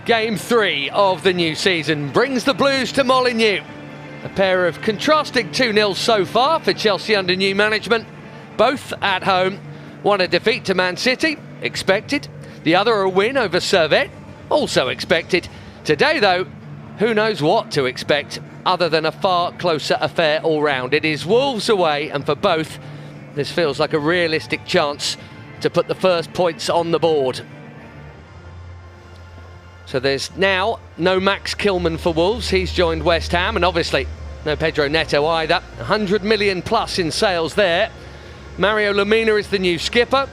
Game 3 of the new season brings the Blues to Molineux. A pair of contrasting 2-0 so far for Chelsea under new management. Both at home. One a defeat to Man City, expected. The other a win over Servette, also expected. Today though, who knows what to expect other than a far closer affair all round. It is Wolves away, and for both, this feels like a realistic chance to put the first points on the board. So there's now no Max Kilman for Wolves. He's joined West Ham, and obviously no Pedro Neto either. 100 million plus in sales there. Mario Lemina is the new skipper.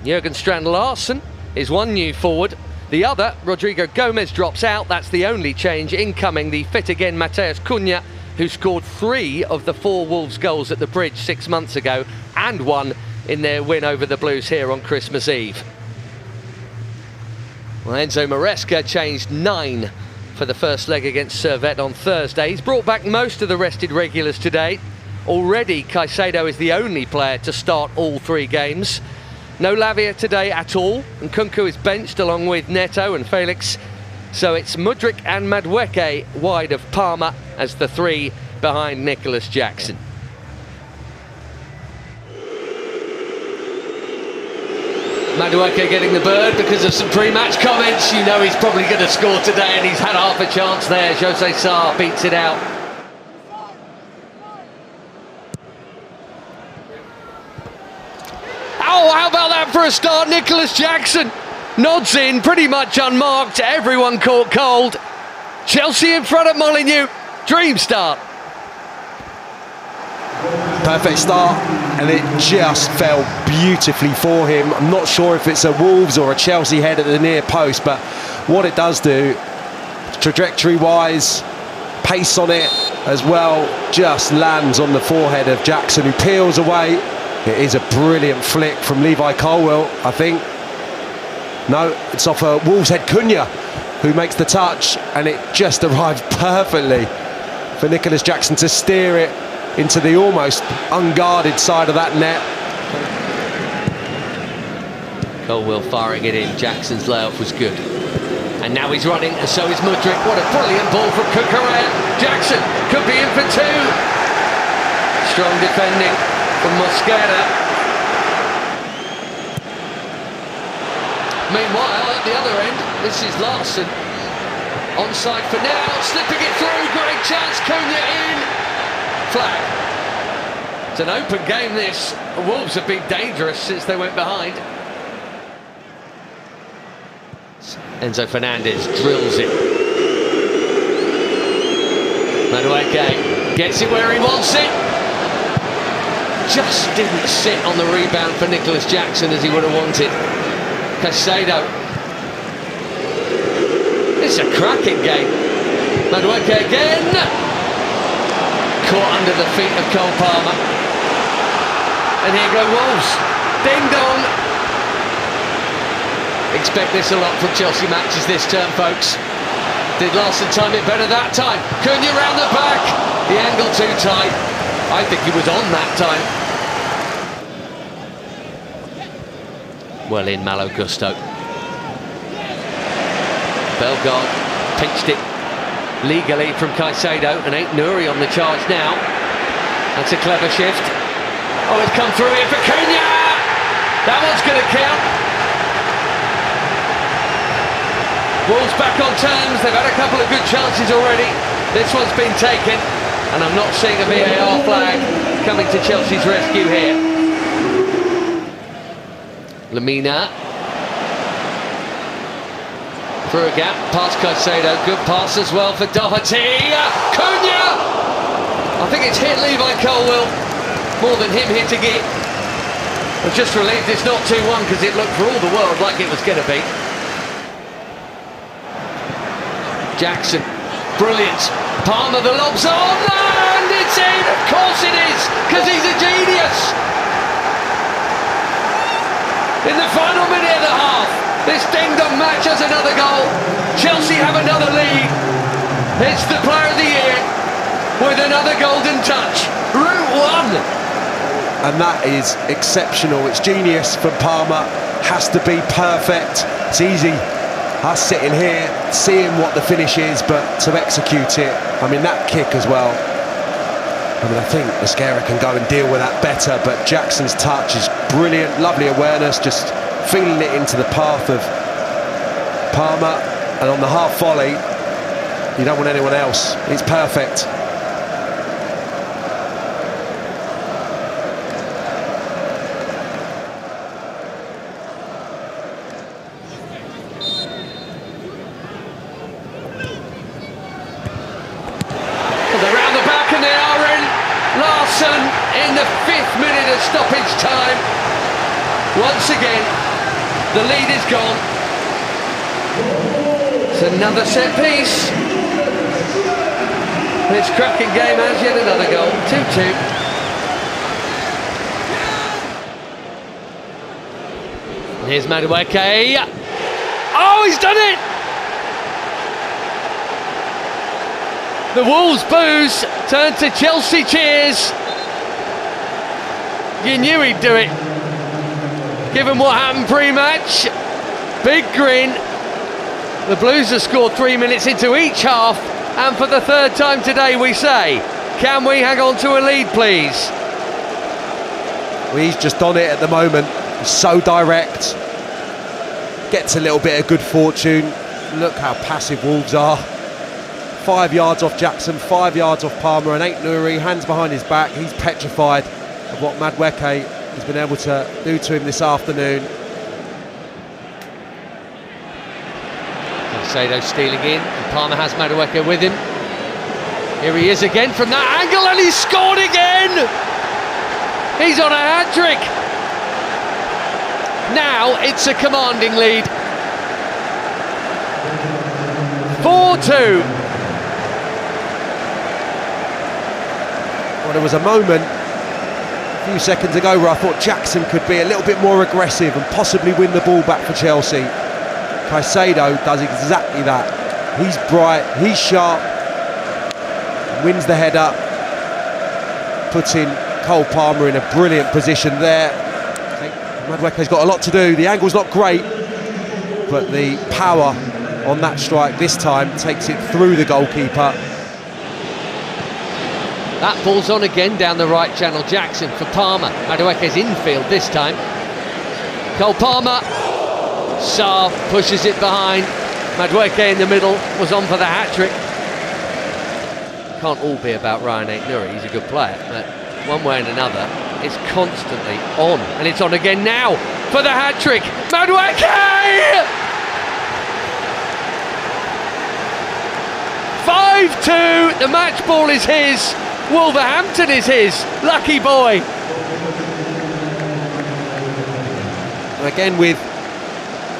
Jørgen Strand Larsen is one new forward. The other, Rodrigo Gomez, drops out. That's the only change. Incoming, the fit again Matheus Cunha, who scored 3 of the 4 Wolves goals at the Bridge 6 months ago, and 1 in their win over the Blues here on Christmas Eve. Well, Enzo Maresca changed 9 for the first leg against Servette on Thursday. He's brought back most of the rested regulars today. Already, Caicedo is the only player to start all 3 games. No Lavia today at all, and Cunha is benched along with Neto and Félix. So it's Mudryk and Madueke wide of Palmer as the 3 behind Nicolas Jackson. Madueke getting the bird because of some pre-match comments. You know he's probably going to score today, and he's had half a chance there. José Sarr beats it out. Oh, how about that for a start? Nicolas Jackson nods in, pretty much unmarked. Everyone caught cold. Chelsea in front of Molineux. Dream start. Perfect start, and it just fell beautifully for him. I'm not sure if it's a Wolves or a Chelsea head at the near post, but what it does do, trajectory-wise, pace on it as well, just lands on the forehead of Jackson, who peels away. It is a brilliant flick from Levi Colwill, I think. No, it's off a Wolves head Cunha, who makes the touch, and it just arrives perfectly for Nicolas Jackson to steer it into the almost unguarded side of that net. Colwill firing it in. Jackson's layoff was good. And now he's running, and so is Mudryk. What a brilliant ball from Cunha. Jackson could be in for 2. Strong defending from Mosquera. Meanwhile, at the other end, this is Larsen. Onside for now, slipping it through. Great chance, Cunha in. Flag. It's an open game this. Wolves have been dangerous since they went behind. Enzo Fernandez drills it. Madueke gets it where he wants it. Just didn't sit on the rebound for Nicolas Jackson as he would have wanted. Caicedo. It's a cracking game. Madueke again. Caught under the feet of Cole Palmer. And here go Wolves. Ding dong. Expect this a lot from Chelsea matches this term, folks. Did Larsen time it better that time? Cunha round the back. The angle too tight. I think he was on that time. Well in, Malo Gusto. Bellegarde pinched it legally from Caicedo, and ain't Nouri on the charge now. That's a clever shift. Oh, it's come through here for Cunha! That one's going to count. Wolves back on terms. They've had a couple of good chances already. This one's been taken, and I'm not seeing a VAR flag coming to Chelsea's rescue here. Lemina. Through a gap, past Caicedo, good pass as well for Doherty. Cunha! I think it's hit Levi Colwill more than him hitting it. I'm just relieved it's not 2-1 because it looked for all the world like it was going to be. Jackson, brilliant. Palmer, the lob's on, and it's in! Of course it is, because he's a genius! In the final minute of the half, this ding-dong match has another goal. Chelsea have another lead. It's the player of the year with another golden touch. Route 1. And that is exceptional. It's genius from Palmer. Has to be perfect. It's easy Us sitting here, seeing what the finish is, but to execute it, I mean, that kick as well. I mean, I think Mascara can go and deal with that better, but Jackson's touch is brilliant, lovely awareness, just feeling it into the path of Palmer, and on the half volley, you don't want anyone else. It's perfect. Larsen in the 5th minute of stoppage time. Once again, the lead is gone. It's another set piece. It's cracking game as yet another goal. 2-2. Here's Madueke. Oh, he's done it! The Wolves boos turned to Chelsea cheers. You knew he'd do it. Given what happened pre-match, big grin. The Blues have scored 3 minutes into each half, and for the 3rd time today we say, can we hang on to a lead, please? Well, he's just on it at the moment. He's so direct. Gets a little bit of good fortune. Look how passive Wolves are. 5 yards off Jackson, 5 yards off Palmer, and Noni, hands behind his back. He's petrified of what Madueke has been able to do to him this afternoon. Sado stealing in, and Palmer has Madueke with him. Here he is again from that angle, and he's scored again! He's on a hat-trick! Now it's a commanding lead. 4-2. Well, there was a moment a few seconds ago where I thought Jackson could be a little bit more aggressive and possibly win the ball back for Chelsea. Caicedo does exactly that. He's bright, he's sharp, wins the header, putting Cole Palmer in a brilliant position there. I think Madueke's got a lot to do. The angle's not great, but the power on that strike this time takes it through the goalkeeper. That ball's on again down the right channel. Jackson for Palmer. Madueke's infield this time. Cole Palmer. Saab pushes it behind. Madueke in the middle was on for the hat-trick. Can't all be about Ryan Noni. He's a good player, but one way and another, it's constantly on. And it's on again now for the hat-trick. Madueke! 5-2. The match ball is his. Wolverhampton is his. Lucky boy. And again, with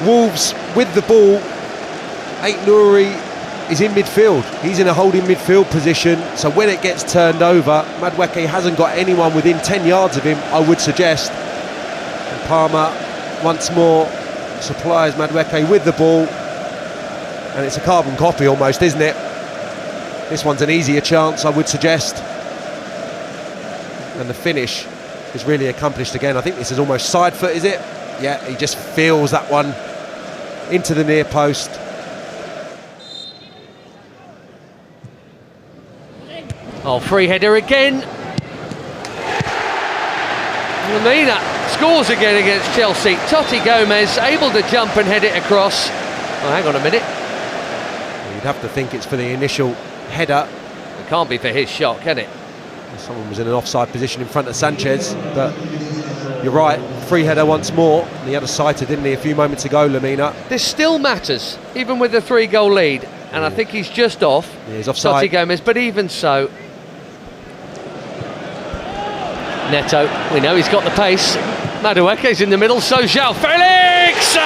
Wolves with the ball, Noni is in midfield. He's in a holding midfield position, so when it gets turned over, Madueke hasn't got anyone within 10 yards of him, I would suggest. And Palmer once more supplies Madueke with the ball, and it's a carbon copy almost, isn't it? This one's an easier chance, I would suggest. And the finish is really accomplished again. I think this is almost side foot, is it? Yeah, he just feels that one into the near post. Oh, free header again. Lemina scores again against Chelsea. Totti Gomez able to jump and head it across. Oh, hang on a minute. You'd have to think it's for the initial header. It can't be for his shot, can it? Someone was in an offside position in front of Sanchez, but you're right, free header once more. He had a sighter, didn't he, a few moments ago, Lemina. This still matters, even with the 3-goal lead, and I think he's just off. Yeah, he's offside. Totti Gomez, but even so. Neto, we know he's got the pace. Madueke's in the middle, so João. Félix!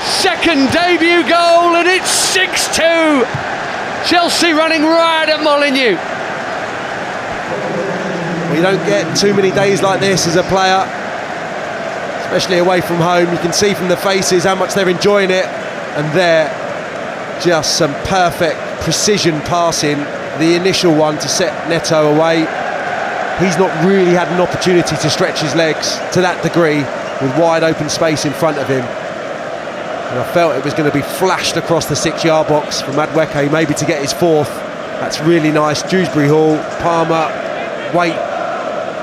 Second debut goal, and it's 6-2. Chelsea running riot at Molineux. Well, you don't get too many days like this as a player, especially away from home. You can see from the faces how much they're enjoying it, and there, just some perfect precision passing. The initial one to set Neto away. He's not really had an opportunity to stretch his legs to that degree with wide open space in front of him. And I felt it was going to be flashed across the 6-yard box for Madueke, maybe to get his 4th. That's really nice. Dewsbury Hall, Palmer, weight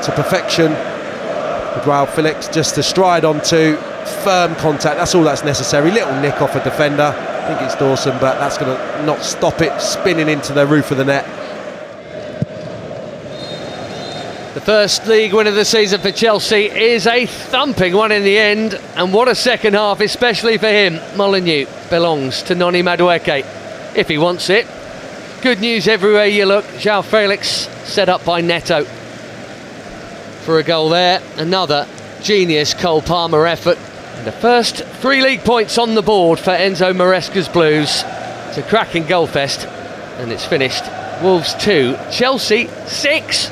to perfection. With João Félix just to stride onto, firm contact, that's all that's necessary. Little nick off a defender, I think it's Dawson, but that's going to not stop it spinning into the roof of the net. The first league win of the season for Chelsea is a thumping one in the end, and what a second half, especially for him. Molineux belongs to Noni Madueke, if he wants it. Good news everywhere you look. João Félix set up by Neto for a goal there. Another genius Cole Palmer effort. And the first 3 league points on the board for Enzo Maresca's Blues. It's a cracking goal fest, and it's finished. Wolves 2, Chelsea 6.